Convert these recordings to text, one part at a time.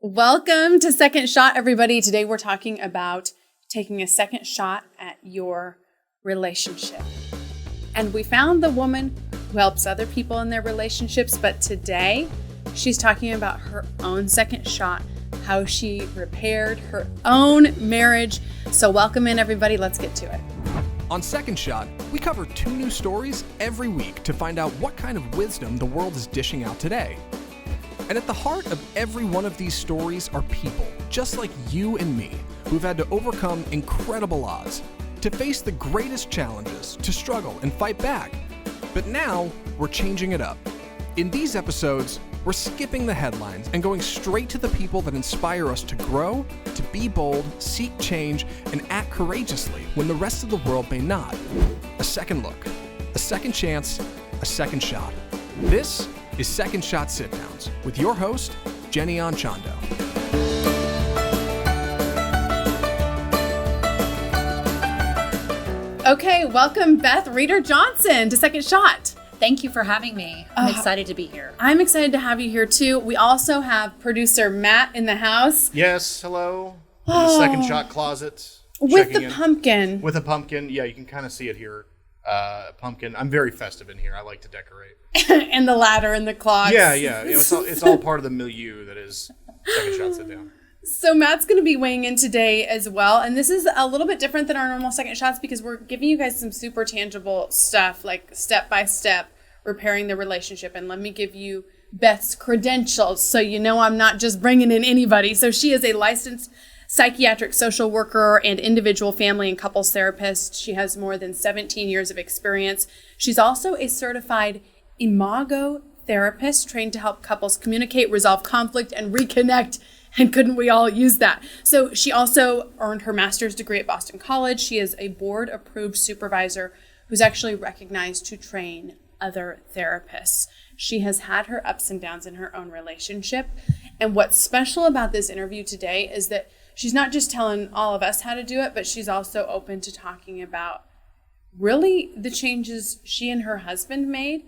Welcome to Second Shot, everybody. Today we're talking about taking a second shot at your relationship. And we found the woman who helps other people in their relationships, but today she's talking about her own second shot, how she repaired her own marriage. So welcome in, everybody. Let's get to it. On Second Shot, we cover 2 new stories every week to find out what kind of wisdom the world is dishing out today. And at the heart of every one of these stories are people, just like you and me, who've had to overcome incredible odds, to face the greatest challenges, to struggle and fight back. But now, we're changing it up. In these episodes, we're skipping the headlines and going straight to the people that inspire us to grow, to be bold, seek change, and act courageously when the rest of the world may not. A second look, a second chance, a second shot. This is Second Shot Sit-Downs with your host, Jenny Anchondo. Okay, welcome Beth Reeder Johnson to Second Shot. Thank you for having me. I'm excited to be here. I'm excited to have you here too. We also have producer Matt in the house. Yes, hello. In the Second Shot closet. With the pumpkin. With a pumpkin. Yeah, you can kind of see it here. Pumpkin. I'm very festive in here. I like to decorate. And the ladder and the clocks. Yeah. You know, it's all part of the milieu that is Second Shot Sit Down. So Matt's going to be weighing in today as well. And this is a little bit different than our normal second shots because we're giving you guys some super tangible stuff, like step by step repairing the relationship. And let me give you Beth's credentials so you know I'm not just bringing in anybody. So she is a licensed psychiatric social worker and individual family and couples therapist. She has more than 17 years of experience. She's also a certified Imago therapist trained to help couples communicate, resolve conflict, and reconnect. And couldn't we all use that? So she also earned her master's degree at Boston College. She is a board-approved supervisor who's actually recognized to train other therapists. She has had her ups and downs in her own relationship. And what's special about this interview today is that she's not just telling all of us how to do it, but she's also open to talking about really the changes she and her husband made.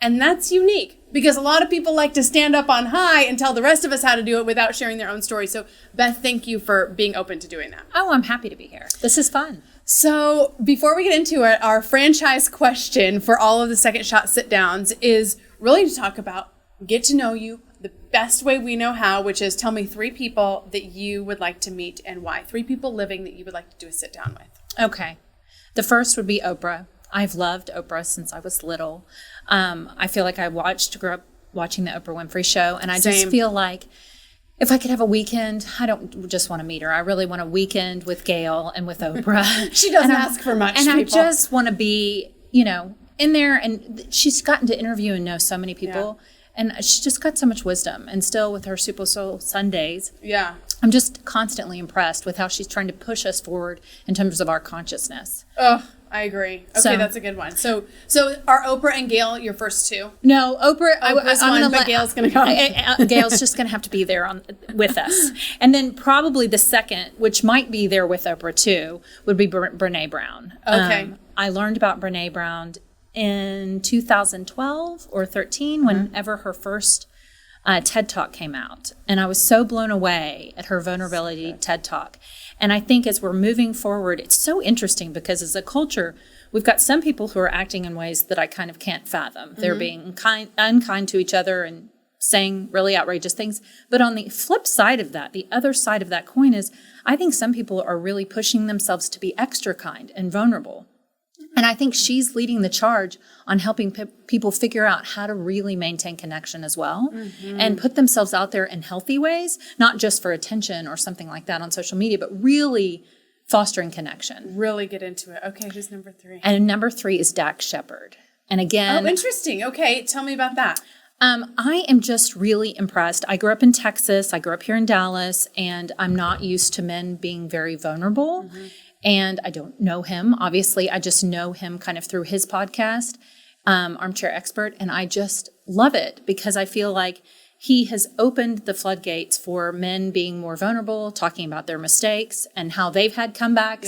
And that's unique because a lot of people like to stand up on high and tell the rest of us how to do it without sharing their own story. So Beth, thank you for being open to doing that. Oh, I'm happy to be here. This is fun. So before we get into it, our franchise question for all of the Second Shot sit-downs is really to talk about get to know you the best way we know how, which is tell me 3 people that you would like to meet and why. 3 people living that you would like to do a sit-down with. Okay. The first would be Oprah. I've loved Oprah since I was little. I feel like I grew up watching the Oprah Winfrey Show, and I just feel like if I could have a weekend, I don't just want to meet her. I really want a weekend with Gail and with Oprah. She doesn't ask for much, and people. I just want to be, in there. And she's gotten to interview and know so many people. Yeah. And she's just got so much wisdom. And still with her Super Soul Sundays, yeah, I'm just constantly impressed with how she's trying to push us forward in terms of our consciousness. Oh, I agree. Okay, that's a good one. So are Oprah and Gail your first 2? No, Oprah. But Gail's going to come. Gail's just going to have to be there with us. And then probably the second, which might be there with Oprah too, would be Brene Brown. Okay. I learned about Brene Brown in 2012 or 13, whenever her first TED Talk came out. And I was so blown away at her vulnerability TED Talk. And I think as we're moving forward, it's so interesting because as a culture, we've got some people who are acting in ways that I kind of can't fathom. They're being unkind to each other and saying really outrageous things. But on the flip side of that, the other side of that coin is I think some people are really pushing themselves to be extra kind and vulnerable. And I think she's leading the charge on helping people figure out how to really maintain connection as well and put themselves out there in healthy ways, not just for attention or something like that on social media, but really fostering connection. Really get into it. Okay, who's number 3? And number 3 is Dax Shepard. And again... Oh, interesting. Okay, tell me about that. I am just really impressed. I grew up in Texas. I grew up here in Dallas, and I'm not used to men being very vulnerable. And I don't know him. Obviously, I just know him kind of through his podcast, Armchair Expert. And I just love it because I feel like he has opened the floodgates for men being more vulnerable, talking about their mistakes and how they've had comebacks,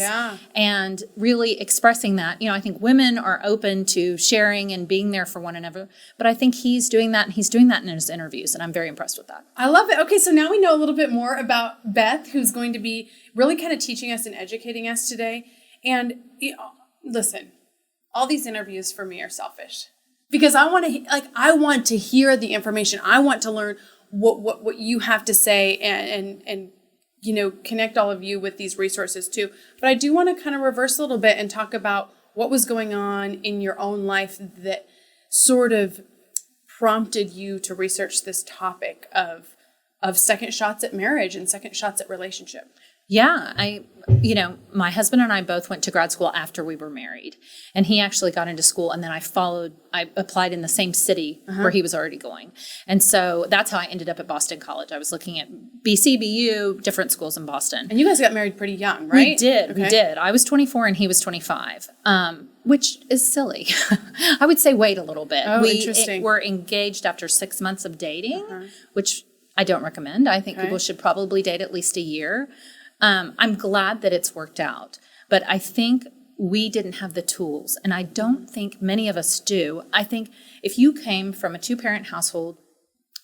and really expressing that. I think women are open to sharing and being there for one another, but I think he's doing that, and he's doing that in his interviews, and I'm very impressed with that. I love it. Okay, so now we know a little bit more about Beth, who's going to be really kind of teaching us and educating us today. And listen, all these interviews for me are selfish. Because I want to hear the information. I want to learn what you have to say and connect all of you with these resources too. But I do want to kind of reverse a little bit and talk about what was going on in your own life that sort of prompted you to research this topic of second shots at marriage and second shots at relationship. Yeah, my husband and I both went to grad school after we were married, and he actually got into school, and then I applied in the same city where he was already going. And so that's how I ended up at Boston College. I was looking at BC, BU, different schools in Boston. And you guys got married pretty young, right? We did. I was 24 and he was 25, which is silly. I would say wait a little bit. Oh, interesting. Were engaged after 6 months of dating, which I don't recommend. I think people should probably date at least a year. I'm glad that it's worked out, but I think we didn't have the tools, and I don't think many of us do. I think if you came from a 2-parent household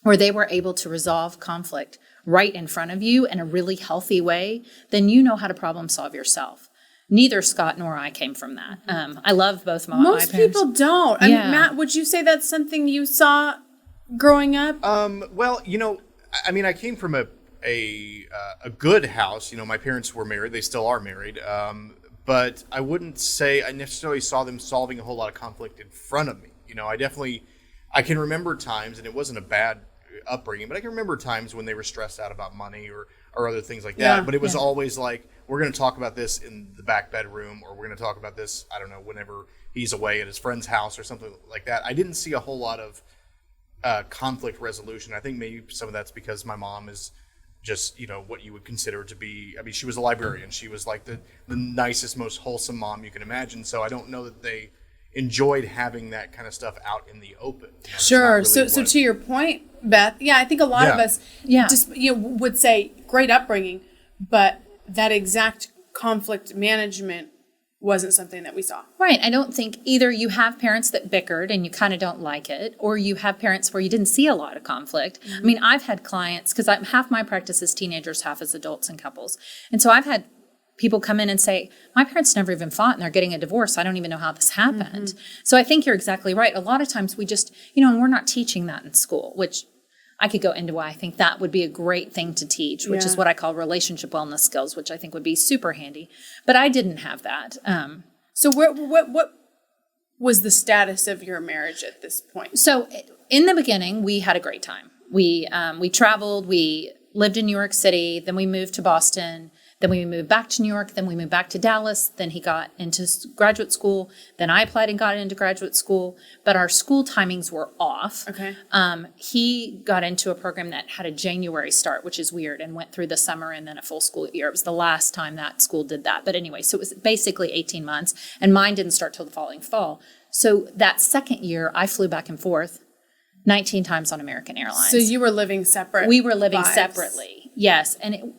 where they were able to resolve conflict right in front of you in a really healthy way, then you know how to problem solve yourself. Neither Scott nor I came from that. I love both my parents. Most people don't. I mean, Matt, would you say that's something you saw growing up? Well, I came from a good house. My parents were married. They still are married. But I wouldn't say I necessarily saw them solving a whole lot of conflict in front of me. I can remember times, and it wasn't a bad upbringing, but I can remember times when they were stressed out about money or other things like that. But it was always like, we're going to talk about this in the back bedroom, or we're going to talk about this, I don't know, whenever he's away at his friend's house or something like that. I didn't see a whole lot of conflict resolution. I think maybe some of that's because my mom is just, what you would consider to be, she was a librarian. She was like the nicest, most wholesome mom you can imagine. So I don't know that they enjoyed having that kind of stuff out in the open. Sure. Really so to your point, Beth, I think a lot of us just would say great upbringing, but that exact conflict management wasn't something that we saw. Right. I don't think either you have parents that bickered and you kind of don't like it, or you have parents where you didn't see a lot of conflict. I've had clients, because half my practice is teenagers, half is adults and couples. And so I've had people come in and say, my parents never even fought and they're getting a divorce. I don't even know how this happened. So I think you're exactly right. A lot of times we just, and we're not teaching that in school, which I could go into why I think that would be a great thing to teach, which is what I call relationship wellness skills, which I think would be super handy. But I didn't have that. So what was the status of your marriage at this point? So in the beginning, we had a great time. We traveled, we lived in New York City, then we moved to Boston, then we moved back to New York, then we moved back to Dallas, then he got into graduate school, then I applied and got into graduate school, but our school timings were off. Okay. He got into a program that had a January start, which is weird, and went through the summer and then a full school year. It was the last time that school did that. But anyway, so it was basically 18 months, and mine didn't start till the following fall. So that second year, I flew back and forth 19 times on American Airlines. So you were living separate. We were living lives. Separately, yes. And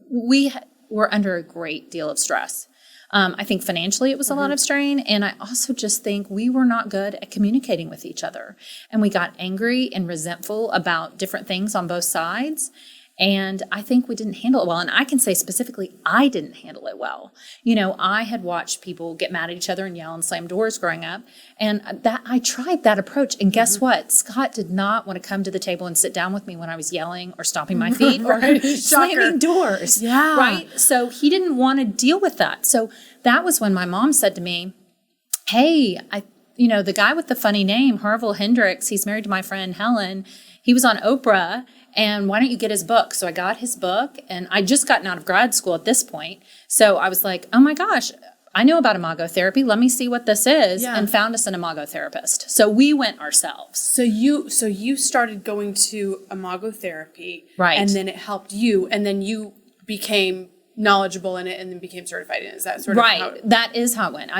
we were under a great deal of stress. I think financially it was a lot of strain. And I also just think we were not good at communicating with each other. And we got angry and resentful about different things on both sides. And I think we didn't handle it well. And I can say specifically, I didn't handle it well. I had watched people get mad at each other and yell and slam doors growing up. And I tried that approach. And guess what? Scott did not want to come to the table and sit down with me when I was yelling or stomping my feet or slamming doors. Yeah. Right? So he didn't want to deal with that. So that was when my mom said to me, hey, the guy with the funny name, Harville Hendricks, he's married to my friend Helen. He was on Oprah. And why don't you get his book? So I got his book, and I just gotten out of grad school at this point. So I was like, oh my gosh, I know about Imago therapy. Let me see what this is, and found us an Imago therapist. So we went ourselves. So you started going to Imago therapy, right? And then it helped you, and then you became knowledgeable in it and then became certified in it. Is that sort of Right. how it, That is how it went.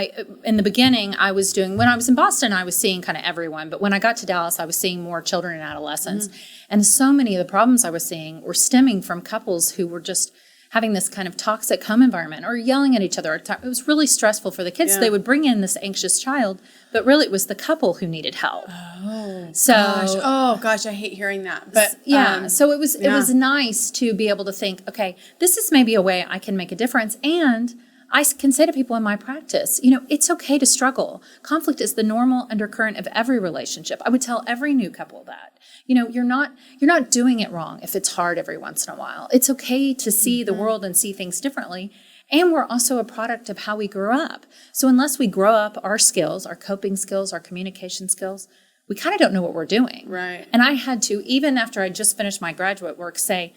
In the beginning, when I was in Boston, I was seeing kind of everyone. But when I got to Dallas, I was seeing more children and adolescents. And so many of the problems I was seeing were stemming from couples who were just having this kind of toxic home environment or yelling at each other. It was really stressful for the kids. Yeah. They would bring in this anxious child, but really it was the couple who needed help. Gosh, I hate hearing that. But So it was nice to be able to think, okay, this is maybe a way I can make a difference. And I can say to people in my practice, it's okay to struggle. Conflict is the normal undercurrent of every relationship. I would tell every new couple that. You're not doing it wrong if it's hard every once in a while. It's okay to see the world and see things differently. And we're also a product of how we grew up. So unless we grow up our skills, our coping skills, our communication skills, we kind of don't know what we're doing. Right. And I had to, even after I just finished my graduate work, say,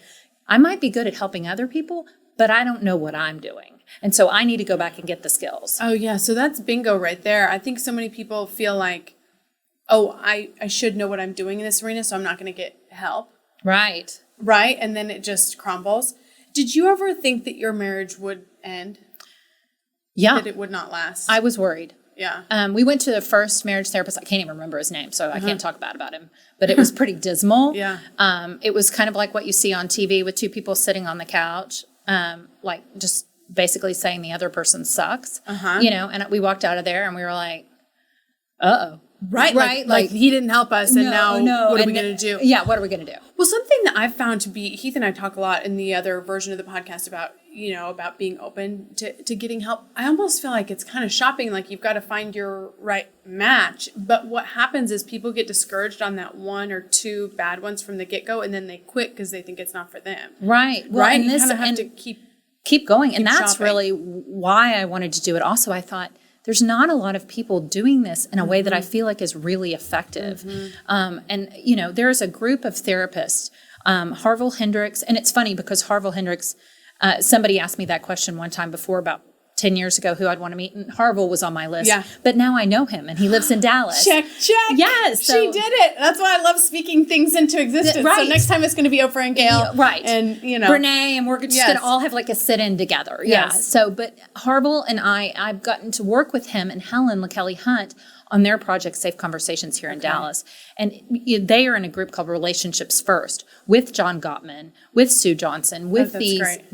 I might be good at helping other people, but I don't know what I'm doing. And so I need to go back and get the skills. Oh, yeah. So that's bingo right there. I think so many people feel like, oh, I should know what I'm doing in this arena, so I'm not going to get help. Right. Right? And then it just crumbles. Did you ever think that your marriage would end? Yeah. That it would not last? I was worried. Yeah. We went to the first marriage therapist. I can't even remember his name, so I can't talk bad about him. But it was pretty dismal. Yeah. It was kind of like what you see on TV with two people sitting on the couch, like just basically saying the other person sucks. And we walked out of there and we were like, uh-oh. Right. Like he didn't help us, and now what are we going to do? Yeah, what are we going to do? Well, something that I've found to be, Heath and I talk a lot in the other version of the podcast about, about being open to getting help. I almost feel like it's kind of shopping, like you've got to find your right match. But what happens is people get discouraged on that one or two bad ones from the get-go, and then they quit because they think it's not for them. Right. Well, right? And You kind of have to keep going. And that's shopping. really why I wanted to do it. Also, I thought, there's not a lot of people doing this in a way that I feel like is really effective. There's a group of therapists, Harville Hendricks, and it's funny because Harville Hendricks, somebody asked me that question one time before about 10 years ago who I'd want to meet, and Harville was on my list. Yeah. But now I know him, and he lives in Dallas. Check. Yes. She did it. That's why I love speaking things into existence. Right. So next time it's going to be Oprah and Gail. Right. And, Renee, and we're just going to all have like a sit-in together. Yeah. Yes. So, but Harville and I've gotten to work with him and Helen LaKelly Hunt on their project Safe Conversations here in Dallas. And they are in a group called Relationships First with John Gottman, with Sue Johnson, with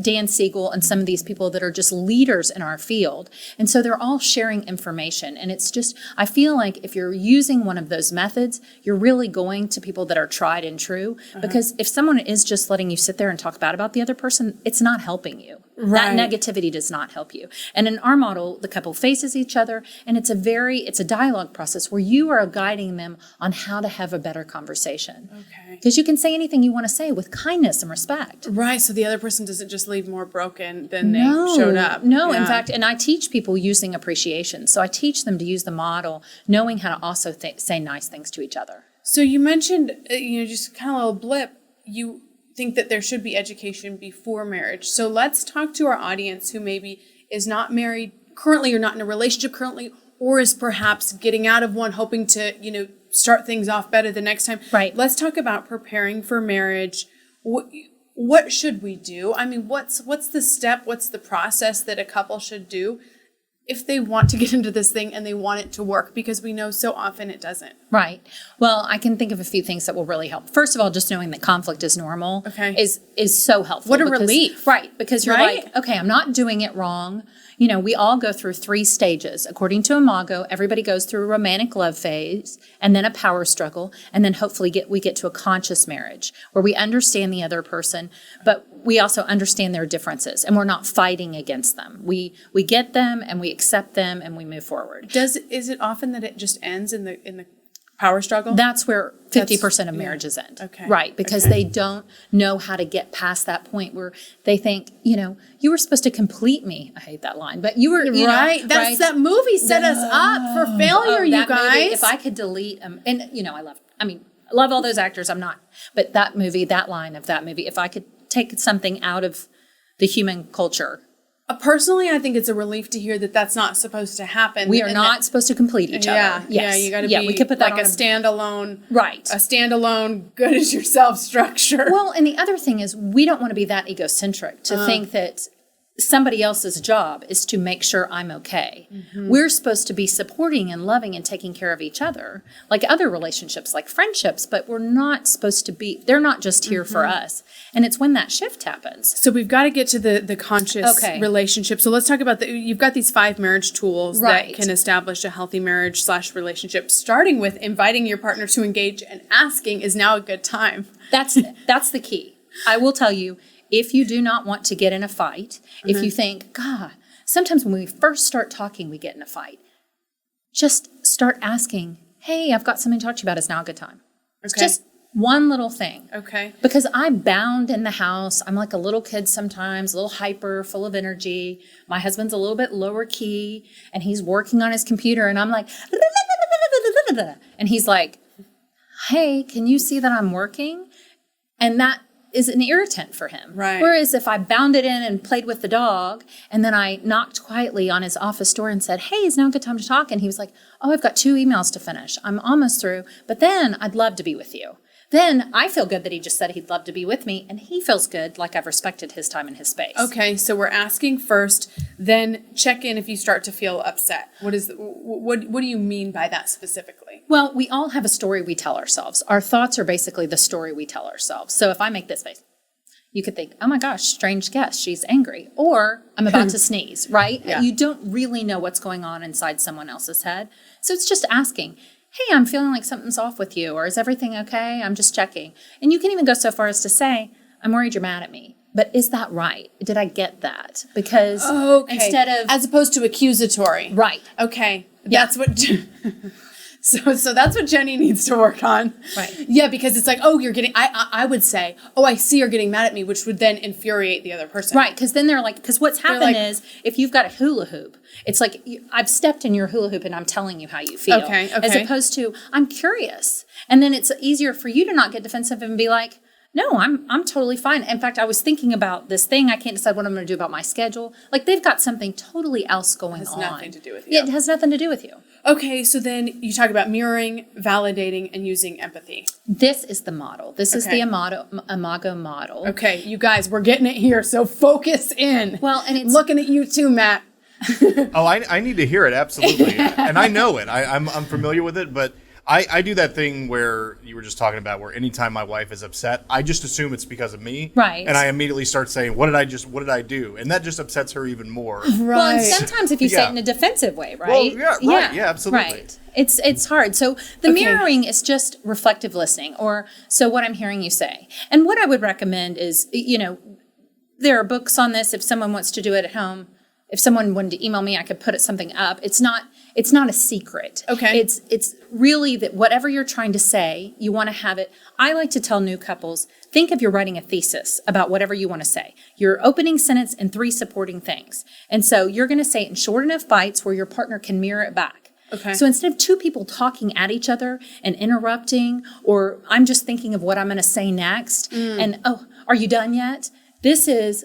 Dan Siegel, and some of these people that are just leaders in our field. And so they're all sharing information. And it's just, I feel like if you're using one of those methods, you're really going to people that are tried and true. Because if someone is just letting you sit there and talk bad about the other person, it's not helping you. Right. That negativity does not help you. And in our model, the couple faces each other, and it's a dialogue process where you are guiding them on how to have a better conversation. Okay. Because you can say anything you want to say with kindness and respect. Right, so the other person doesn't just leave more broken than they showed up. No, in fact, and I teach people using appreciation. So I teach them to use the model, knowing how to also say nice things to each other. So you mentioned, just kind of a little blip, you think that there should be education before marriage. So let's talk to our audience who maybe is not married currently or not in a relationship currently, or is perhaps getting out of one, hoping to, start things off better the next time. Right. Let's talk about preparing for marriage. What should we do? I mean, what's the step? What's the process that a couple should do if they want to get into this thing and they want it to work? Because we know so often it doesn't. Right. Well, I can think of a few things that will really help. First of all, just knowing that conflict is normal is so helpful. What a relief. Right. Because you're like, okay, I'm not doing it wrong. We all go through 3 stages. According to Imago, everybody goes through a romantic love phase and then a power struggle. And then hopefully we get to a conscious marriage where we understand the other person, but we also understand their differences and we're not fighting against them. We get them and we accept them and we move forward. Is it often that it just ends in the power struggle? That's where 50% of marriages end. Okay. Right, because they don't know how to get past that point where they think, you were supposed to complete me. I hate that line, but you were, right. That's that movie set us up for failure, you guys. Movie, if I could delete them, and I love all those actors. I'm not, but that movie, that line of that movie, if I could take something out of the human culture. Personally, I think it's a relief to hear that that's not supposed to happen. We are not supposed to complete each other. Yeah, you got to be we could put that like a standalone, right? A standalone, good as yourself structure. Well, and the other thing is, we don't want to be that egocentric to think that somebody else's job is to make sure I'm okay. We're supposed to be supporting and loving and taking care of each other, like other relationships, like friendships, but we're not supposed to be, they're not just here for us. And it's when that shift happens. So we've got to get to the conscious relationship. So let's talk about you've got these 5 marriage tools that can establish a healthy marriage / relationship, starting with inviting your partner to engage and asking, is now a good time? That's the key. I will tell you, if you do not want to get in a fight, if you think, God, sometimes when we first start talking, we get in a fight, just start asking, hey, I've got something to talk to you about. Is now a good time? It's just one little thing. Okay. Because I'm bound in the house. I'm like a little kid sometimes, a little hyper, full of energy. My husband's a little bit lower key, and he's working on his computer, and I'm like, and he's like, hey, can you see that I'm working? And that is an irritant for him. Right. Whereas if I bounded in and played with the dog, and then I knocked quietly on his office door and said, hey, is now a good time to talk? And he was like, oh, I've got 2 emails to finish. I'm almost through, but then I'd love to be with you. Then I feel good that he just said he'd love to be with me, and he feels good, like I've respected his time and his space. Okay, so we're asking first, then check in if you start to feel upset. What do you mean by that specifically? Well, we all have a story we tell ourselves. Our thoughts are basically the story we tell ourselves. So if I make this face, you could think, oh my gosh, strange guest, she's angry. Or I'm about to sneeze, right? Yeah. You don't really know what's going on inside someone else's head. So it's just asking, hey, I'm feeling like something's off with you, or is everything okay? I'm just checking. And you can even go so far as to say, I'm worried you're mad at me. But is that right? Did I get that? Because instead of... As opposed to accusatory. Right. Okay. That's what... So that's what Jenny needs to work on. Right. Yeah, because it's like, oh, you're getting... I would say, oh, I see you're getting mad at me, which would then infuriate the other person. Right, because then they're like... Because what's happened is, if you've got a hula hoop, it's like, I've stepped in your hula hoop and I'm telling you how you feel. Okay. As opposed to, I'm curious. And then it's easier for you to not get defensive and be like, no, I'm totally fine. In fact, I was thinking about this thing. I can't decide what I'm going to do about my schedule. Like, they've got something totally else going on. It has nothing to do with you. Yeah, it has nothing to do with you. Okay, so then you talk about mirroring, validating, and using empathy. This is the model. This is the Imago model. Okay, you guys, we're getting it here, so focus in. Well, and it's... Looking at you too, Matt. Oh, I need to hear it, absolutely. And I know it. I'm familiar with it, but I do that thing where you were just talking about, where anytime my wife is upset, I just assume it's because of me. Right. And I immediately start saying, what did I do? And that just upsets her even more. Right. Well, and sometimes if you say it in a defensive way, right? Well, yeah, right. Yeah, absolutely. Right. It's hard. So the mirroring is just reflective listening, or so what I'm hearing you say. And what I would recommend is, there are books on this if someone wants to do it at home. If someone wanted to email me, I could put something up. It's not a secret. Okay. It's really that whatever you're trying to say, you want to have it. I like to tell new couples, think of you're writing a thesis about whatever you want to say. Your opening sentence and 3 supporting things. And so you're going to say it in short enough bites where your partner can mirror it back. Okay. So instead of 2 people talking at each other and interrupting, or I'm just thinking of what I'm going to say next, and, oh, are you done yet? This is,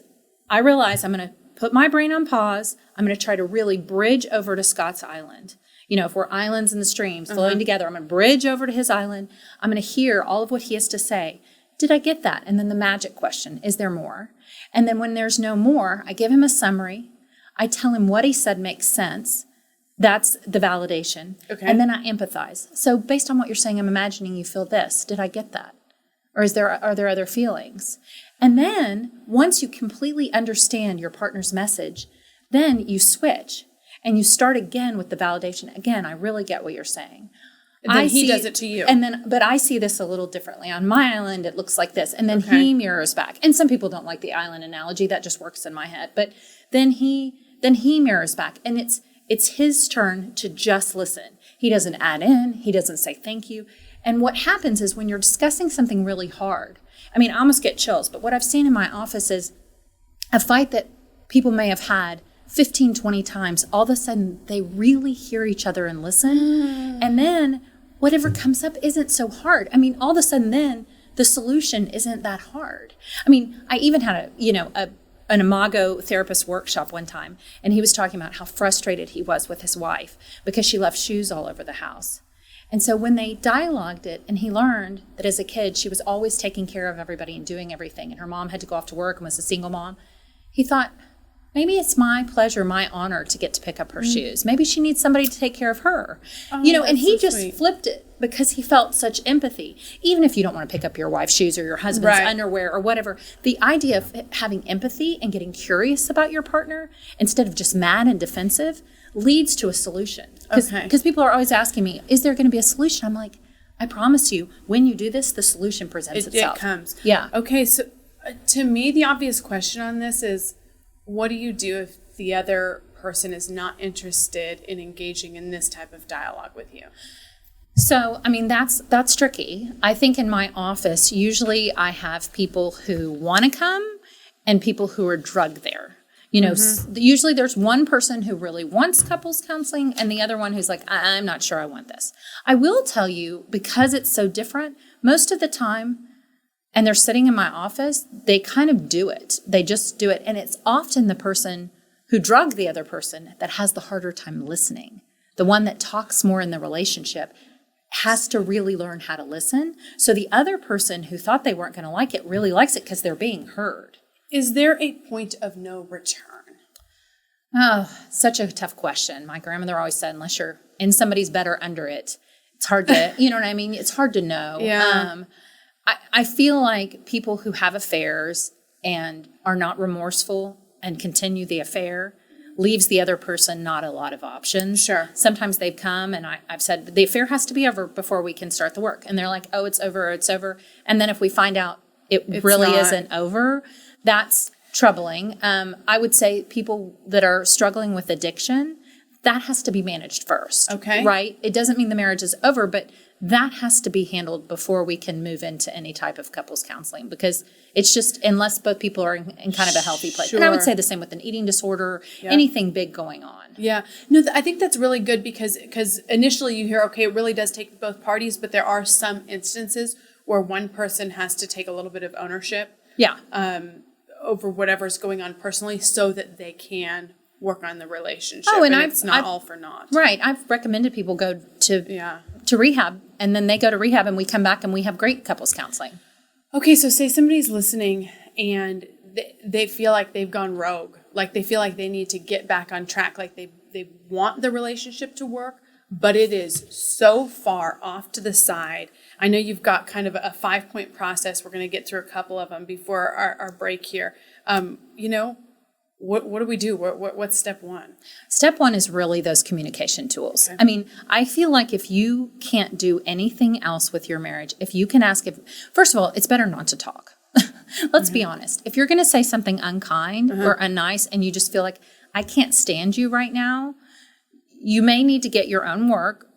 I realize I'm going to put my brain on pause. I'm going to try to really bridge over to Scott's island. If we're islands in the streams flowing together, I'm going to bridge over to his island. I'm going to hear all of what he has to say. Did I get that? And then the magic question, is there more? And then when there's no more, I give him a summary. I tell him what he said makes sense. That's the validation. Okay. And then I empathize. So based on what you're saying, I'm imagining you feel this. Did I get that? Or are there other feelings? And then once you completely understand your partner's message, then you switch and you start again with the validation. Again, I really get what you're saying. And then he does it to you. But I see this a little differently. On my island, it looks like this. And then he mirrors back. And some people don't like the island analogy. That just works in my head. But then he mirrors back. And it's his turn to just listen. He doesn't add in. He doesn't say thank you. And what happens is when you're discussing something really hard, I almost get chills, but what I've seen in my office is a fight that people may have had 15, 20 times, all of a sudden they really hear each other and listen. And then whatever comes up isn't so hard. All of a sudden then the solution isn't that hard. I even had an Imago therapist workshop one time, and he was talking about how frustrated he was with his wife because she left shoes all over the house. And so when they dialogued it, and he learned that as a kid, she was always taking care of everybody and doing everything, and her mom had to go off to work and was a single mom, he thought, maybe it's my pleasure, my honor to get to pick up her shoes. Maybe she needs somebody to take care of her. And he just flipped it because he felt such empathy. Even if you don't want to pick up your wife's shoes or your husband's underwear or whatever, the idea of having empathy and getting curious about your partner instead of just mad and defensive leads to a solution. Because people are always asking me, is there going to be a solution? I'm like, I promise you, when you do this, the solution presents itself. It comes. Yeah. Okay, so to me, the obvious question on this is, what do you do if the other person is not interested in engaging in this type of dialogue with you? So, I mean, that's tricky. I think in my office, usually I have people who want to come and people who are drugged there. Usually there's one person who really wants couples counseling and the other one who's like, I'm not sure I want this. I will tell you, because it's so different, most of the time, and they're sitting in my office, they kind of do it. They just do it. And it's often the person who drugged the other person that has the harder time listening. The one that talks more in the relationship has to really learn how to listen. So the other person who thought they weren't going to like it really likes it because they're being heard. Is there a point of no return? Oh, such a tough question. My grandmother always said, unless you're in somebody's bed or under it, it's hard to, you know what I mean? It's hard to know. Yeah. I feel like people who have affairs and are not remorseful and continue the affair leaves the other person not a lot of options. Sure. Sometimes they've come and I've said, the affair has to be over before we can start the work. And they're like, oh, it's over. And then if we find out it's really not. Isn't over, that's troubling. I would say people that are struggling with addiction, that has to be managed first. Okay. Right? It doesn't mean the marriage is over, but that has to be handled before we can move into any type of couples counseling, because it's just, unless both people are in kind of a healthy place. Sure. And I would say the same with an eating disorder, anything big going on. Yeah. No, I think that's really good because initially you hear, okay, it really does take both parties, but there are some instances where one person has to take a little bit of ownership over whatever's going on personally so that they can work on the relationship. Oh, and it's not all for naught. Right. I've recommended people go to rehab, and then they go to rehab and we come back and we have great couples counseling. Okay, so say somebody's listening and they feel like they've gone rogue, like they feel like they need to get back on track, like they want the relationship to work, but it is so far off to the side. I know you've got kind of a 5-point process. We're going to get through a couple of them before our break here. What do we do? What's step one? Step one is really those communication tools. Okay. I mean, I feel like if you can't do anything else with your marriage, if you can ask first of all, it's better not to talk. Let's be honest. If you're going to say something unkind or unnice and you just feel like, I can't stand you right now, you may need to get your own work,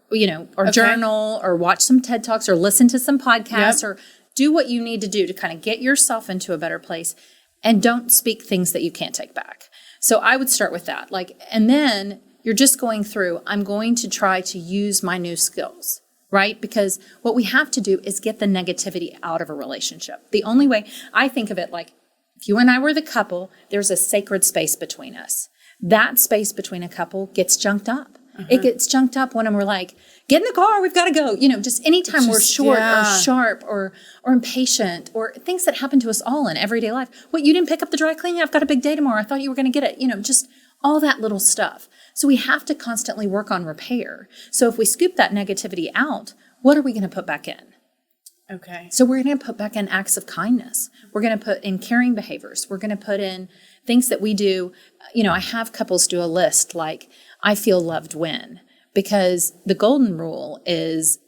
or journal or watch some TED Talks or listen to some podcasts or do what you need to do to kind of get yourself into a better place. And don't speak things that you can't take back. So I would start with that. And then you're just going through, I'm going to try to use my new skills, right? Because what we have to do is get the negativity out of a relationship. The only way, I think of it like, if you and I were the couple, there's a sacred space between us. That space between a couple gets junked up. It gets junked up when we're like, get in the car, we've got to go. Just anytime we're short or sharp or impatient or things that happen to us all in everyday life. What, you didn't pick up the dry cleaning? I've got a big day tomorrow. I thought you were going to get it. Just all that little stuff. So we have to constantly work on repair. So if we scoop that negativity out, what are we going to put back in? Okay. So we're going to put back in acts of kindness. We're going to put in caring behaviors. We're going to put in things that we do. I have couples do a list like, I feel loved when, because the golden rule is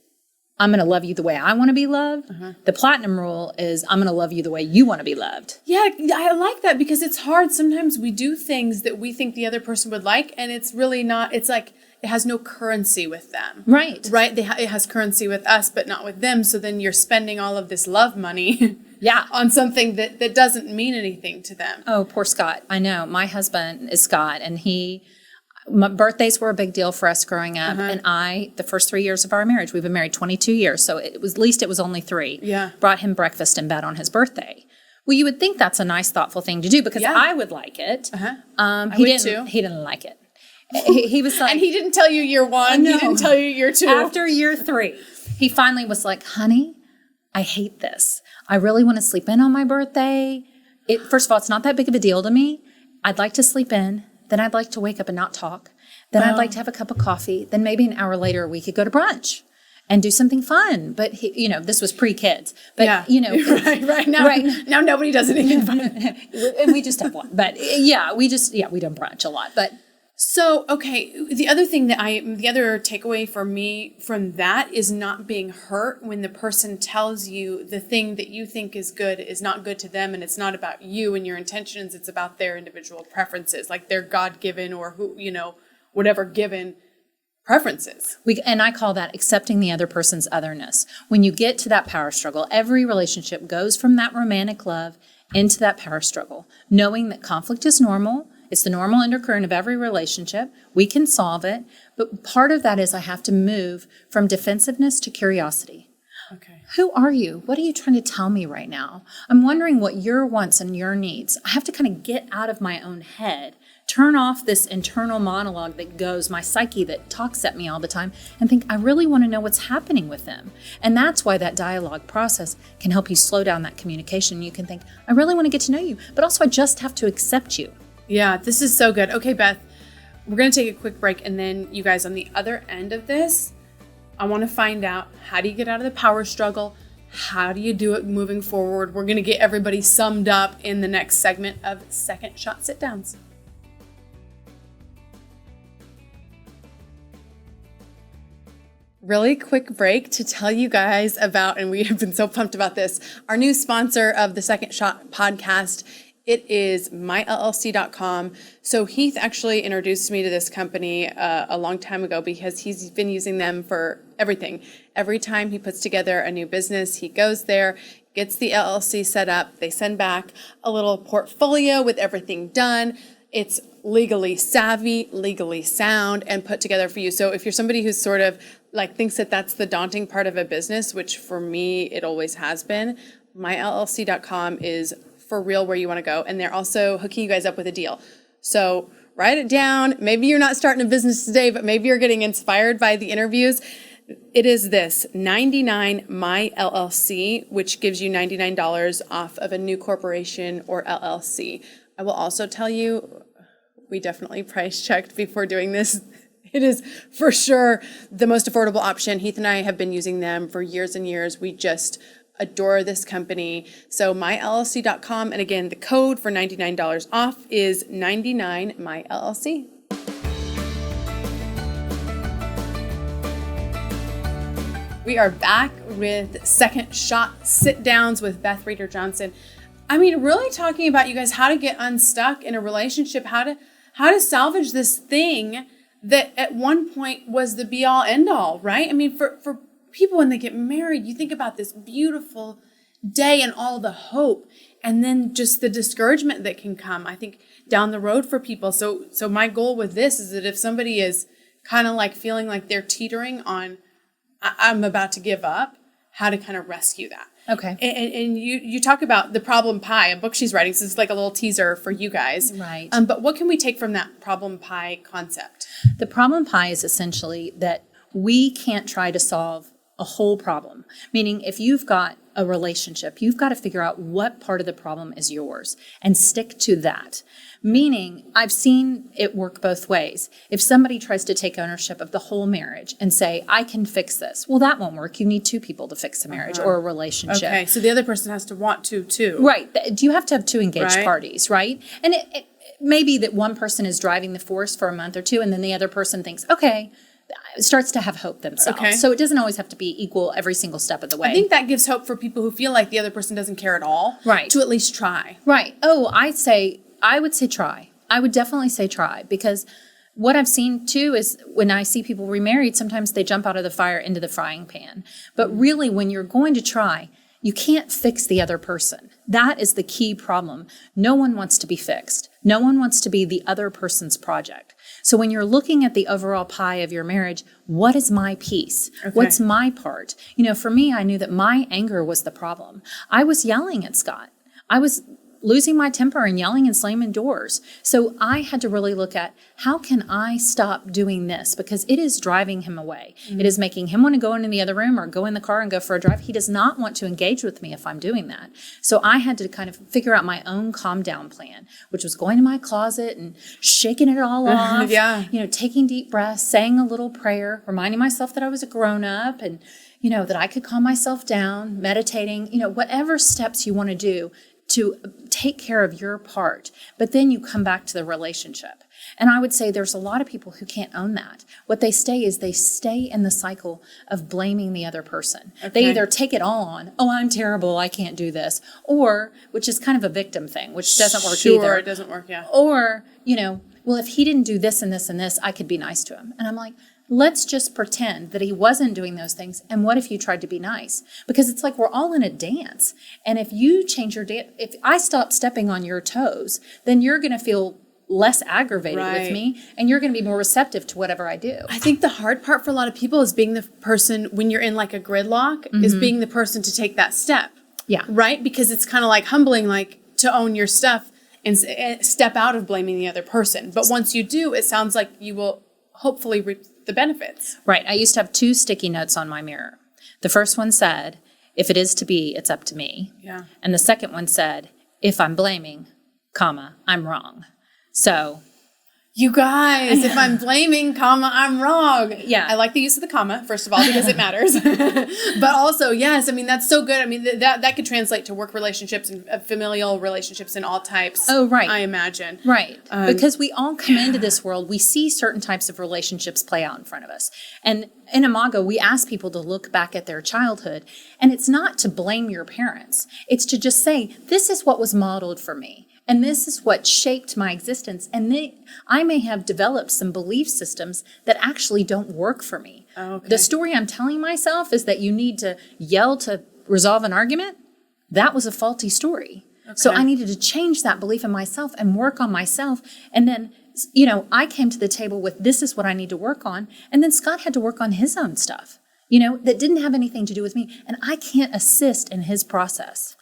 I'm going to love you the way I want to be loved. The platinum rule is I'm going to love you the way you want to be loved. Yeah, I like that because it's hard. Sometimes we do things that we think the other person would like, and it's really not. It's like it has no currency with them. Right. It has currency with us, but not with them. So then you're spending all of this love money on something that doesn't mean anything to them. Oh, poor Scott. I know. My husband is Scott, and my birthdays were a big deal for us growing up. And the first 3 years of our marriage, we've been married 22 years. So at least it was only 3. Yeah. Brought him breakfast in bed on his birthday. Well, you would think that's a nice, thoughtful thing to do because I would like it. He didn't like it. He was like, and he didn't tell you year 1. No. He didn't tell you year 2. After year 3, he finally was like, honey, I hate this. I really want to sleep in on my birthday. First of all, it's not that big of a deal to me. I'd like to sleep in. Then I'd like to wake up and not talk. Then I'd like to have a cup of coffee. Then maybe an hour later we could go to brunch and do something fun. But, this was pre-kids. But, right now nobody does anything fun. And we just have one. But, we don't brunch a lot. But so, okay, the other takeaway for me from that is not being hurt when the person tells you the thing that you think is good is not good to them, and it's not about you and your intentions, it's about their individual preferences, like their God-given or whatever given preferences. And I call that accepting the other person's otherness. When you get to that power struggle, every relationship goes from that romantic love into that power struggle, knowing that conflict is normal. It's the normal undercurrent of every relationship. We can solve it. But part of that is I have to move from defensiveness to curiosity. Okay. Who are you? What are you trying to tell me right now? I'm wondering what your wants and your needs. I have to kind of get out of my own head, turn off this internal monologue that goes, my psyche that talks at me all the time, and think, I really want to know what's happening with them. And that's why that dialogue process can help you slow down that communication. You can think, I really want to get to know you, but also I just have to accept you. Yeah, this is so good. Okay, Beth, we're going to take a quick break, and then you guys on the other end of this, I want to find out, how do you get out of the power struggle? How do you do it moving forward? We're going to get everybody summed up in the next segment of Second Shot Sit-Downs. Really quick break to tell you guys about, and we have been so pumped about this, our new sponsor of the Second Shot podcast. It is myllc.com. So Heath actually introduced me to this company a long time ago because he's been using them for everything. Every time he puts together a new business, he goes there, gets the LLC set up. They send back a little portfolio with everything done. It's legally savvy, legally sound, and put together for you. So if you're somebody who's sort of like thinks that that's the daunting part of a business, which for me, it always has been, myllc.com is for real where you want to go. And they're also hooking you guys up with a deal. So write it down. Maybe you're not starting a business today, but maybe you're getting inspired by the interviews. It is this 99 My LLC, which gives you $99 off of a new corporation or LLC. I will also tell you, we definitely price checked before doing this. It is for sure the most affordable option. Heath and I have been using them for years and years. We just adore this company. So myllc.com. And again, the code for $99 off is 99myllc. We are back with Second Shot Sit-Downs with Beth Reeder Johnson. I mean, really talking about, you guys, how to get unstuck in a relationship, how to salvage this thing that at one point was the be-all, end-all, right? I mean, for people when they get married, you think about this beautiful day and all the hope, and then just the discouragement that can come, I think, down the road for people. So my goal with this is that if somebody is kind of like feeling like they're teetering on, I'm about to give up, how to kind of rescue that. Okay. And you talk about the problem pie, a book she's writing. So it's like a little teaser for you guys. Right. But what can we take from that problem pie concept? The problem pie is essentially that we can't try to solve a whole problem. Meaning, if you've got a relationship, you've got to figure out what part of the problem is yours and stick to that. Meaning, I've seen it work both ways. If somebody tries to take ownership of the whole marriage and say, I can fix this, well, that won't work. You need two people to fix a marriage or a relationship. Okay, so the other person has to want to, too. Right. You have to have two engaged parties, right? And it may be that one person is driving the force for a month or two, and then the other person thinks, okay, starts to have hope themselves. Okay. So it doesn't always have to be equal every single step of the way. I think that gives hope for people who feel like the other person doesn't care at all. Right. To at least try. Right. Oh, I would say try. I would definitely say try, because what I've seen too is when I see people remarried, sometimes they jump out of the fire into the frying pan. But really, when you're going to try, you can't fix the other person. That is the key problem. No one wants to be fixed. No one wants to be the other person's project. So when you're looking at the overall pie of your marriage, what is my piece? Okay. What's my part? You know, for me, I knew that my anger was the problem. I was yelling at Scott. I was losing my temper and yelling and slamming doors. So I had to really look at, how can I stop doing this? Because it is driving him away. It is making him want to go into the other room or go in the car and go for a drive. He does not want to engage with me if I'm doing that. So I had to kind of figure out my own calm down plan, which was going to my closet and shaking it all off. Yeah. Taking deep breaths, saying a little prayer, reminding myself that I was a grown up and, that I could calm myself down, meditating, whatever steps you want to do to take care of your part. But then you come back to the relationship. And I would say there's a lot of people who can't own that. What they stay in the cycle of blaming the other person. Okay. They either take it all on, oh, I'm terrible, I can't do this, or, which is kind of a victim thing, which doesn't work either. Sure, it doesn't work, yeah. Or, well, if he didn't do this and this and this, I could be nice to him. And I'm like, let's just pretend that he wasn't doing those things. And what if you tried to be nice? Because it's like we're all in a dance. And if you change your dance, if I stop stepping on your toes, then you're going to feel less aggravated with me, and you're going to be more receptive to whatever I do. I think the hard part for a lot of people is being the person, when you're in like a gridlock, is being the person to take that step. Yeah. Right? Because it's kind of like humbling, like to own your stuff and step out of blaming the other person. But once you do, it sounds like you will hopefully reap the benefits. Right. I used to have 2 sticky notes on my mirror. The first one said, if it is to be, it's up to me. Yeah. And the second one said, if I'm blaming, I'm wrong. So, you guys, if I'm blaming, I'm wrong. Yeah. I like the use of the comma, first of all, because it matters. But also, yes, I mean, that's so good. I mean, that could translate to work relationships and familial relationships in all types. Oh, right. I imagine. Right. Because we all come into this world, we see certain types of relationships play out in front of us. And in Imago, we ask people to look back at their childhood. And it's not to blame your parents. It's to just say, this is what was modeled for me. And this is what shaped my existence. And I may have developed some belief systems that actually don't work for me. Okay. The story I'm telling myself is that you need to yell to resolve an argument. That was a faulty story. Okay. So I needed to change that belief in myself and work on myself. And then, I came to the table with, this is what I need to work on. And then Scott had to work on his own stuff, that didn't have anything to do with me. And I can't assist in his process.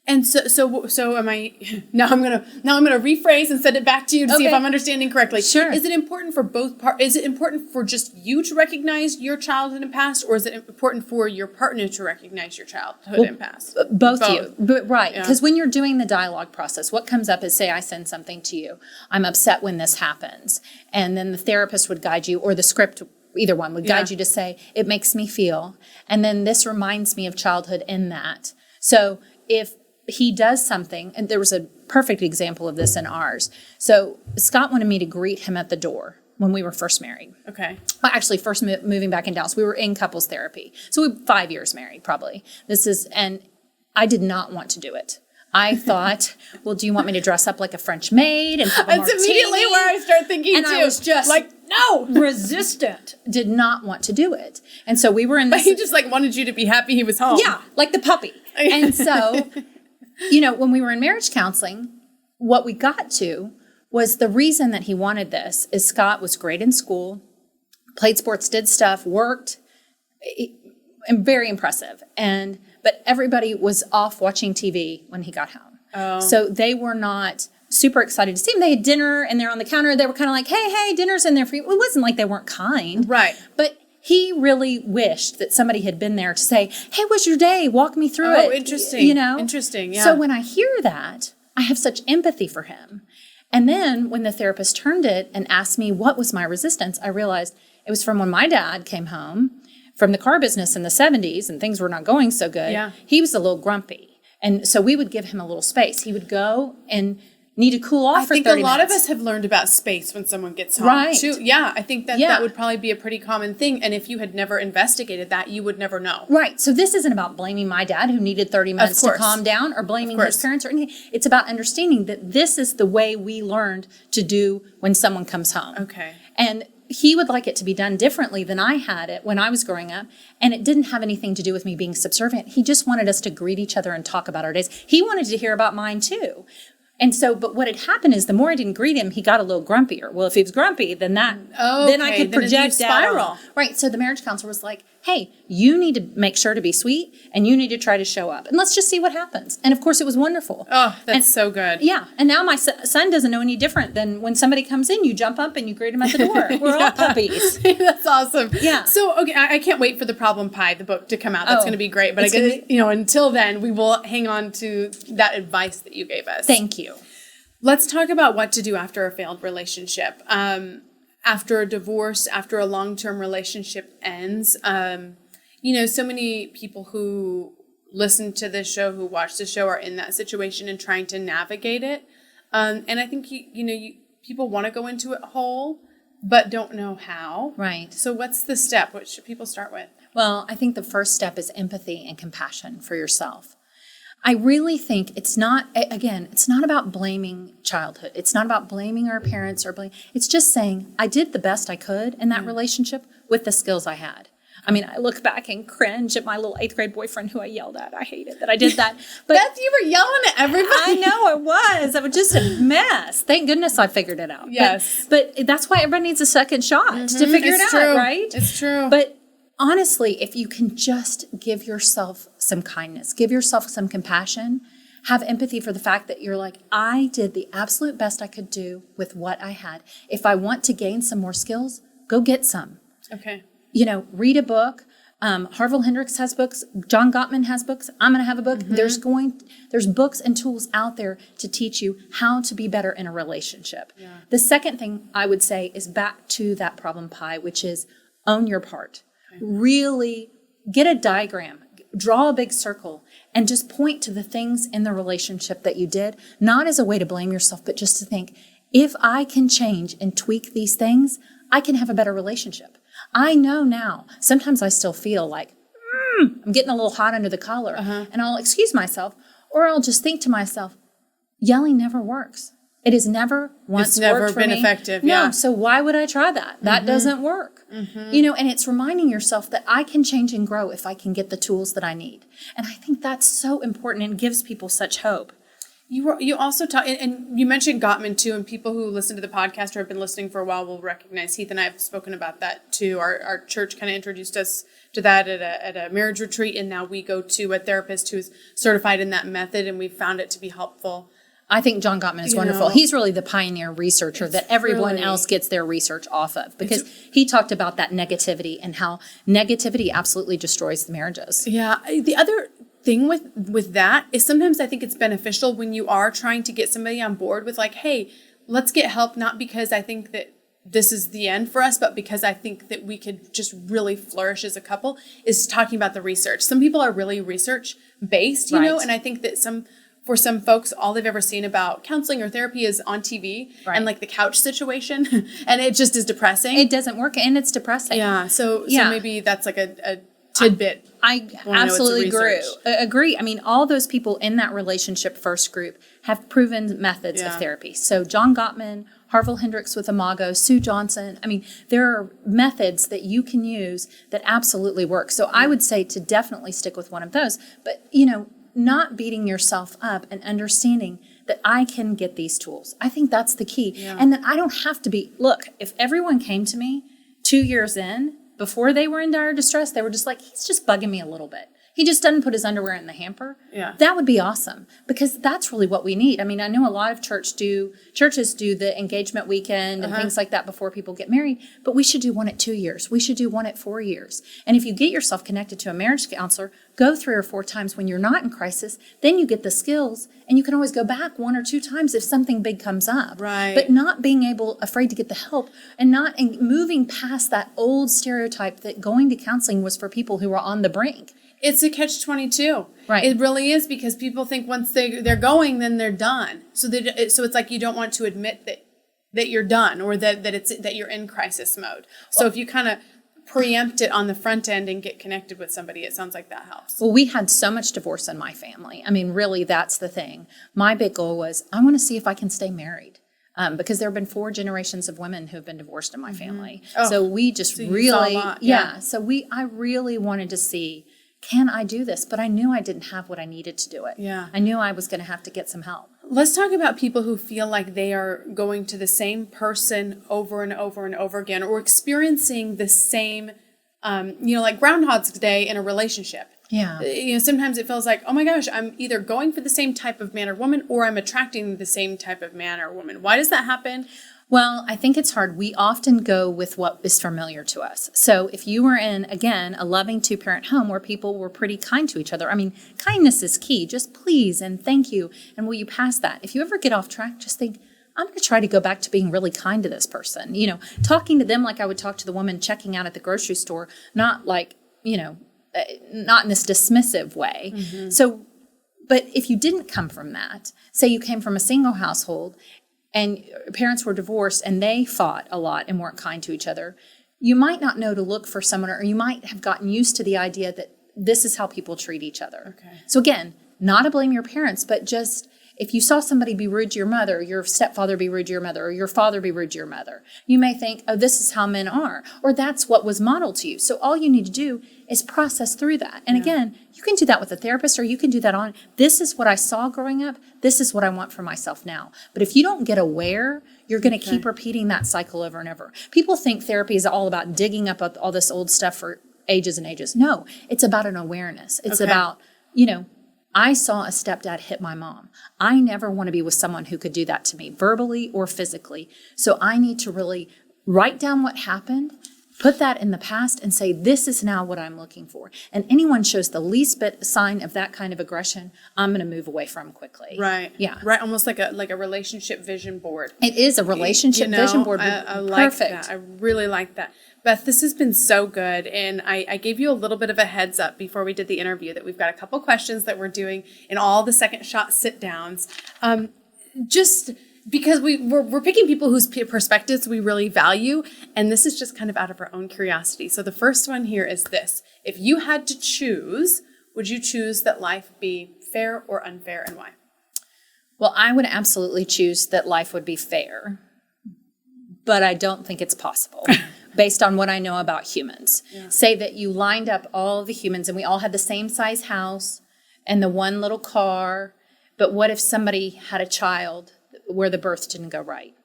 And so am I, now I'm going to rephrase and send it back to you to see if I'm understanding correctly. Sure. Is it important for both is it important for just you to recognize your childhood and past, or is it important for your partner to recognize your childhood and past? Both. You. But, right. Because when you're doing the dialogue process, what comes up is, say I send something to you. I'm upset when this happens. And then the therapist would guide you, or the script, either one would guide you to say, it makes me feel. And then this reminds me of childhood in that. So if he does something, and there was a perfect example of this in ours. So Scott wanted me to greet him at the door when we were first married. Okay. Well, actually, first moving back in Dallas. We were in couples therapy. So we were 5 years married, probably. And I did not want to do it. I thought, well, do you want me to dress up like a French maid and have a martini? That's immediately where I start thinking, and too. I was just like, no, resistant. Did not want to do it. And so we were in this. But he just wanted you to be happy he was home. Yeah, like the puppy. And so, when we were in marriage counseling, what we got to was the reason that he wanted this is Scott was great in school, played sports, did stuff, worked, and very impressive. But everybody was off watching TV when he got home. Oh. So they were not super excited to see him. They had dinner and they're on the counter. They were kind of like, hey, dinner's in there for you. It wasn't like they weren't kind. Right. But he really wished that somebody had been there to say, hey, what's your day? Walk me through it. Oh, interesting. Interesting, yeah. So when I hear that, I have such empathy for him. And then when the therapist turned it and asked me what was my resistance, I realized it was from when my dad came home from the car business in the 70s and things were not going so good. Yeah. He was a little grumpy. And so we would give him a little space. He would go and need to cool off for 30 minutes. I think a lot of us have learned about space when someone gets home. Right. Too. Yeah, I think that would probably be a pretty common thing. And if you had never investigated that, you would never know. Right. So this isn't about blaming my dad who needed 30 minutes to calm down or blaming his parents or anything. It's about understanding that this is the way we learned to do when someone comes home. Okay. And he would like it to be done differently than I had it when I was growing up. And it didn't have anything to do with me being subservient. He just wanted us to greet each other and talk about our days. He wanted to hear about mine too. And so, but what had happened is the more I didn't greet him, he got a little grumpier. Well, if he was grumpy, then I could project spiral. Right. So the marriage counselor was like, hey, you need to make sure to be sweet and you need to try to show up and let's just see what happens. And of course it was wonderful. Oh, that's so good. Yeah. And now my son doesn't know any different than when somebody comes in, you jump up and you greet him at the door. We're all puppies. That's awesome. Yeah. So, okay, I can't wait for the Problem Pie, the book, to come out. That's going to be great. But until then, we will hang on to that advice that you gave us. Thank you. Let's talk about what to do after a failed relationship. After a divorce, after a long-term relationship ends. So many people who listen to this show, who watch the show, are in that situation and trying to navigate it. And I think, people want to go into it whole, but don't know how. Right. So what's the step? What should people start with? Well, I think the first step is empathy and compassion for yourself. I really think it's not about blaming childhood. It's not about blaming our parents it's just saying, I did the best I could in that relationship with the skills I had. I mean, I look back and cringe at my little 8th grade boyfriend who I yelled at. I hated that I did that. But Beth, you were yelling at everybody. I know I was. I was just a mess. Thank goodness I figured it out. Yes. But that's why everybody needs a second shot to figure it out, right? It's true. But honestly, if you can just give yourself some kindness, give yourself some compassion, have empathy for the fact that you're like, I did the absolute best I could do with what I had. If I want to gain some more skills, go get some. Okay. Read a book. Harville Hendricks has books. John Gottman has books. I'm going to have a book. There's books and tools out there to teach you how to be better in a relationship. Yeah. The second thing I would say is back to that problem pie, which is own your part. Okay. Really get a diagram, draw a big circle, and just point to the things in the relationship that you did, not as a way to blame yourself, but just to think, if I can change and tweak these things, I can have a better relationship. I know now, sometimes I still feel like, I'm getting a little hot under the collar, and I'll excuse myself, or I'll just think to myself, yelling never works. It has never once worked for me. It's never been effective, No, so why would I try that? That doesn't work. And it's reminding yourself that I can change and grow if I can get the tools that I need. And I think that's so important and gives people such hope. You also talk, and you mentioned Gottman too, and people who listen to the podcast or have been listening for a while will recognize Heath and I have spoken about that too. Our church kind of introduced us to that at a marriage retreat, and now we go to a therapist who's certified in that method, and we've found it to be helpful. I think John Gottman is wonderful. He's really the pioneer researcher that everyone else gets their research off of, because he talked about that negativity and how negativity absolutely destroys the marriages. Yeah. The other thing with that is sometimes I think it's beneficial when you are trying to get somebody on board with like, hey, let's get help, not because I think that this is the end for us, but because I think that we could just really flourish as a couple, is talking about the research. Some people are really research based, you know, and I think that for some folks, all they've ever seen about counseling or therapy is on TV and like the couch situation, and it just is depressing. It doesn't work, and it's depressing. Yeah. So maybe that's like a tidbit. I absolutely agree. I mean, all those people in that relationship first group have proven methods of therapy. So John Gottman, Harville Hendricks with Imago, Sue Johnson. I mean, there are methods that you can use that absolutely work. So I would say to definitely stick with one of those. But, not beating yourself up and understanding that I can get these tools. I think that's the key. Yeah. And that I don't have to be, look, if everyone came to me 2 years in, before they were in dire distress, they were just like, he's just bugging me a little bit. He just doesn't put his underwear in the hamper. Yeah. That would be awesome, because that's really what we need. I mean, I know a lot of churches do the engagement weekend and things like that before people get married, but we should do one at 2 years. We should do one at 4 years. And if you get yourself connected to a marriage counselor, go 3 or 4 times when you're not in crisis, then you get the skills, and you can always go back 1 or 2 times if something big comes up. Right. But not being afraid to get the help, and moving past that old stereotype that going to counseling was for people who were on the brink. It's a catch-22. Right. It really is, because people think once they're going, then they're done. So it's like you don't want to admit that you're done, or that you're in crisis mode. So if you kind of preempt it on the front end and get connected with somebody, it sounds like that helps. Well, we had so much divorce in my family. I mean, really, that's the thing. My big goal was, I want to see if I can stay married. Because there have been 4 generations of women who have been divorced in my family. Oh, so we just really, I really wanted to see, can I do this? But I knew I didn't have what I needed to do it. Yeah. I knew I was going to have to get some help. Let's talk about people who feel like they are going to the same person over and over and over again, or experiencing the same like Groundhog's Day in a relationship. Yeah. Sometimes it feels like, oh my gosh, I'm either going for the same type of man or woman, or I'm attracting the same type of man or woman. Why does that happen? Well, I think it's hard. We often go with what is familiar to us. So if you were in, again, a loving two-parent home where people were pretty kind to each other, I mean, kindness is key. Just please and thank you. And will you pass that? If you ever get off track, just think, I'm going to try to go back to being really kind to this person. Talking to them like I would talk to the woman checking out at the grocery store, not like, not in this dismissive way. Mm-hmm. So, but if you didn't come from that, say you came from a single household and parents were divorced and they fought a lot and weren't kind to each other, you might not know to look for someone, or you might have gotten used to the idea that this is how people treat each other. Okay. So again, not to blame your parents, but just if you saw somebody be rude to your mother, your stepfather be rude to your mother, or your father be rude to your mother, you may think, oh, this is how men are, or that's what was modeled to you. So all you need to do is process through that. And again, you can do that with a therapist, or you can do that on, this is what I saw growing up, this is what I want for myself now. But if you don't get aware, you're going to keep repeating that cycle over and over. People think therapy is all about digging up all this old stuff for ages and ages. No, it's about an awareness. It's about, I saw a stepdad hit my mom. I never want to be with someone who could do that to me, verbally or physically. So I need to really write down what happened, put that in the past, and say, this is now what I'm looking for. And anyone shows the least bit sign of that kind of aggression, I'm going to move away from quickly. Right. Yeah. Right. Almost like a relationship vision board. It is a relationship vision board. I like Perfect. that. I really like that. Beth, this has been so good. And I gave you a little bit of a heads up before we did the interview that we've got a couple questions that we're doing in all the second shot sit downs. Just because we're picking people whose perspectives we really value. And this is just kind of out of our own curiosity. So the first one here is this. If you had to choose, would you choose that life be fair or unfair, and why? Well, I would absolutely choose that life would be fair, but I don't think it's possible. Based on what I know about humans. Yeah. Say that you lined up all the humans and we all had the same size house and the one little car, but what if somebody had a child where the birth didn't go right?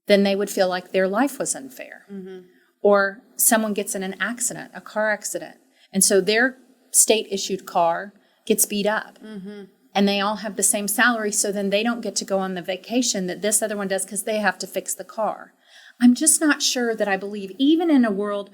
Then they would feel like their life was unfair. Mm-hmm. Or someone gets in an accident, a car accident, and so their state-issued car gets beat up. Mm-hmm. And they all have the same salary, so then they don't get to go on the vacation that this other one does because they have to fix the car. I'm just not sure that I believe, even in a world,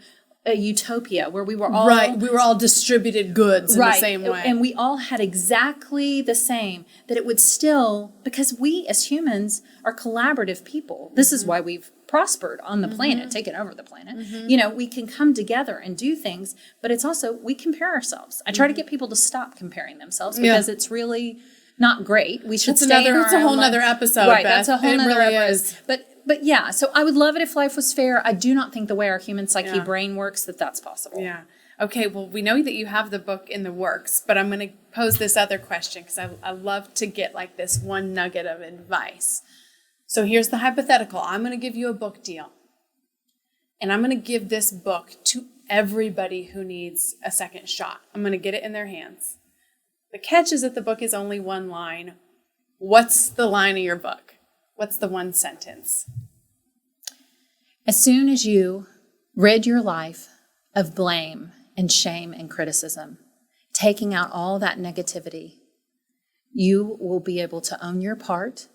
a utopia, where we were all distributed goods in the same way. And we all had exactly the same, that it would still, because we as humans are collaborative people. This is why we've prospered on the planet, taken over the planet. Mm-hmm. We can come together and do things, but it's also, we compare ourselves. I try to get people to stop comparing themselves because it's really not great. We should stay in our It's a whole nother episode, right, Beth. That's a whole nother really episode. But yeah, so I would love it if life was fair. I do not think the way our human psyche brain works that's possible. Yeah. Okay, well, we know that you have the book in the works, but I'm going to pose this other question because I love to get like this one nugget of advice. So here's the hypothetical. I'm going to give you a book deal, and I'm going to give this book to everybody who needs a second shot. I'm going to get it in their hands. The catch is that the book is only one line. What's the line of your book? What's the one sentence? As soon as you rid your life of blame and shame and criticism, taking out all that negativity, you will be able to own your part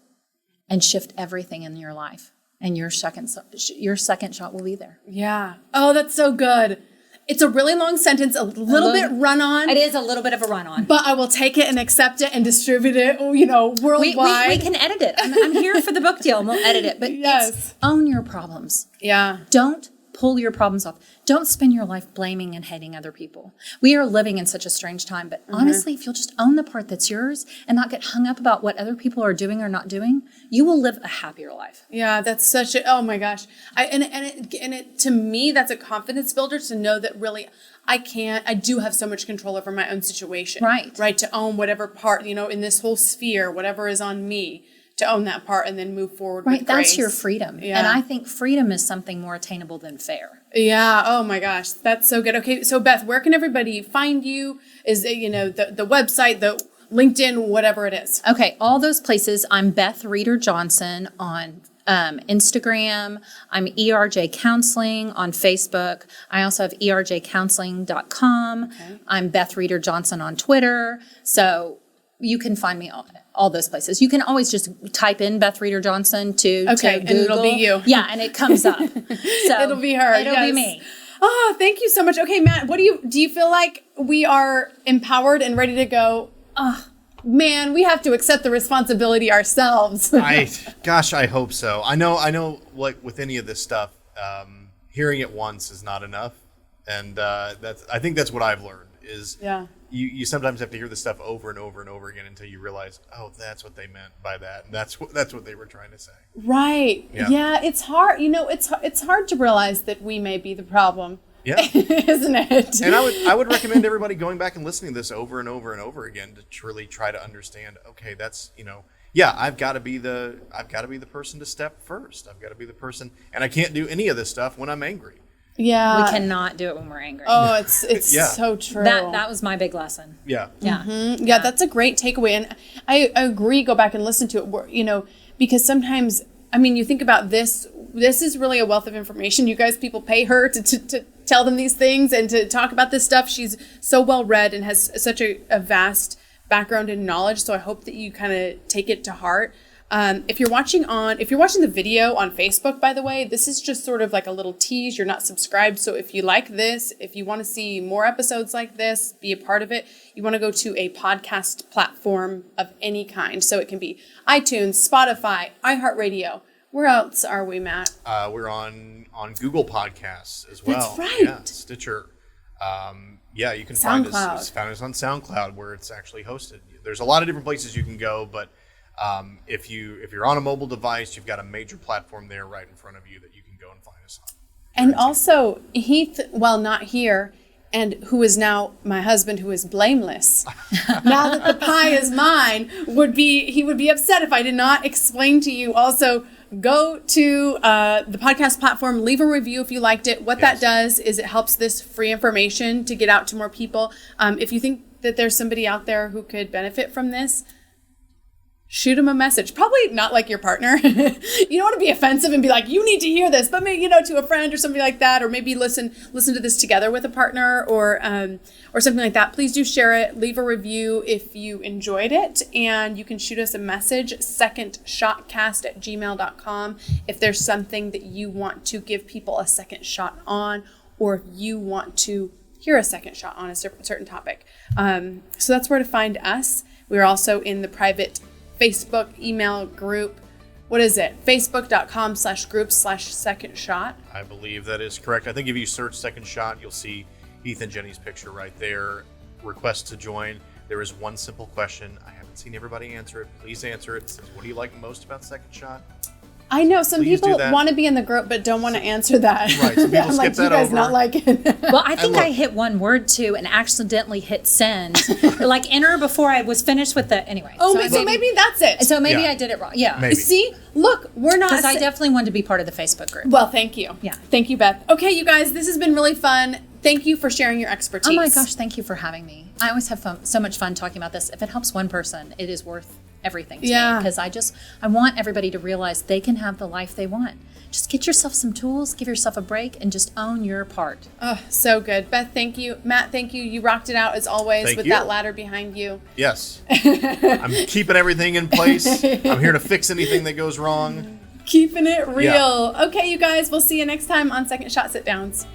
and shift everything in your life. And your second shot will be there. Yeah. Oh, that's so good. It's a really long sentence, a little bit run-on. It is a little bit of a run-on. But I will take it and accept it and distribute it, worldwide. We can edit it. I'm here for the book deal, and we'll edit it. But own your problems. Yeah. Don't pull your problems off. Don't spend your life blaming and hating other people. We are living in such a strange time, but honestly, if you'll just own the part that's yours and not get hung up about what other people are doing or not doing, you will live a happier life. Yeah, that's such a, oh my gosh. To me, that's a confidence builder to know that really I do have so much control over my own situation. Right. Right, to own whatever part, in this whole sphere, whatever is on me, to own that part and then move forward with grace. That's your freedom. Yeah. And I think freedom is something more attainable than fair. Yeah. Oh my gosh. That's so good. Okay. So Beth, where can everybody find you? Is it, the website, the LinkedIn, whatever it is? Okay. All those places. I'm Beth Reeder Johnson on Instagram. I'm ERJ Counseling on Facebook. I also have erjcounseling.com. Okay. I'm Beth Reeder Johnson on Twitter. So you can find me all those places. You can always just type in Beth Reeder Johnson to Google. And it'll be you. Yeah, and it comes up. So it'll be her. It'll be me. Oh, thank you so much. Okay, Matt, do you feel like we are empowered and ready to go? Man, we have to accept the responsibility ourselves. I hope so. I know like with any of this stuff, hearing it once is not enough. And I think that's what I've learned is you sometimes have to hear this stuff over and over and over again until you realize, oh, that's what they meant by that. And that's what they were trying to say. Right. Yeah, it's hard. It's hard to realize that we may be the problem. Yeah. Isn't it? And I would recommend everybody going back and listening to this over and over and over again to really try to understand, okay, that's, I've got to be the person to step first. I've got to be the person, and I can't do any of this stuff when I'm angry. Yeah. We cannot do it when we're angry. Oh, it's so true. That was my big lesson. Yeah. Yeah. Mm-hmm. Yeah, that's a great takeaway. And I agree, go back and listen to it, because sometimes, you think about this is really a wealth of information. You guys, people pay her to tell them these things and to talk about this stuff. She's so well read and has such a vast background and knowledge. So I hope that you kind of take it to heart. If you're watching the video on Facebook, by the way, this is just sort of like a little tease. You're not subscribed. So if you like this, if you want to see more episodes like this, be a part of it, you want to go to a podcast platform of any kind. So it can be iTunes, Spotify, iHeartRadio. Where else are we, Matt? We're on Google Podcasts as well. That's right. Yeah, Stitcher. You can find us on SoundCloud, where it's actually hosted. There's a lot of different places you can go, but if you're on a mobile device, you've got a major platform there right in front of you that you can go and find us on. And also, Heath, not here, and who is now my husband, who is blameless. Now that the pie is mine, he would be upset if I did not explain to you. Also, go to the podcast platform, leave a review if you liked it. What that does is it helps this free information to get out to more people. If you think that there's somebody out there who could benefit from this, shoot them a message. Probably not like your partner. You don't want to be offensive and be like, you need to hear this, but maybe, to a friend or something like that, or maybe listen to this together with a partner or something like that. Please do share it. Leave a review if you enjoyed it, and you can shoot us a message, secondshotcast@gmail.com, if there's something that you want to give people a second shot on, or if you want to hear a second shot on a certain topic. So that's where to find us. We're also in the private Facebook email group. What is it? Facebook.com/group/second shot. I believe that is correct. I think if you search Second Shot, you'll see Heath and Jenny's picture right there. Request to join. There is one simple question. I haven't seen everybody answer it. Please answer it. It says, what do you like most about Second Shot? I know some people want to be in the group but don't want to answer that. Right, some people skip that over. Not like it. Well, I think I hit one word too and accidentally hit send. Like enter before I was finished with the anyway. Oh, so maybe that's it. So maybe I did it wrong. Yeah. Maybe. See, look, we're not. Because I definitely wanted to be part of the Facebook group. Well, thank you. Yeah. Thank you, Beth. Okay, you guys, this has been really fun. Thank you for sharing your expertise. Oh my gosh, thank you for having me. I always have so much fun talking about this. If it helps one person, it is worth everything to me, because I want everybody to realize they can have the life they want. Just get yourself some tools, give yourself a break, and just own your part. Oh, so good. Beth, thank you. Matt, thank you. You rocked it out as always with that ladder behind you. Yes. I'm keeping everything in place. I'm here to fix anything that goes wrong. Keeping it real. Yeah. Okay, you guys, we'll see you next time on Second Shot Sit Downs.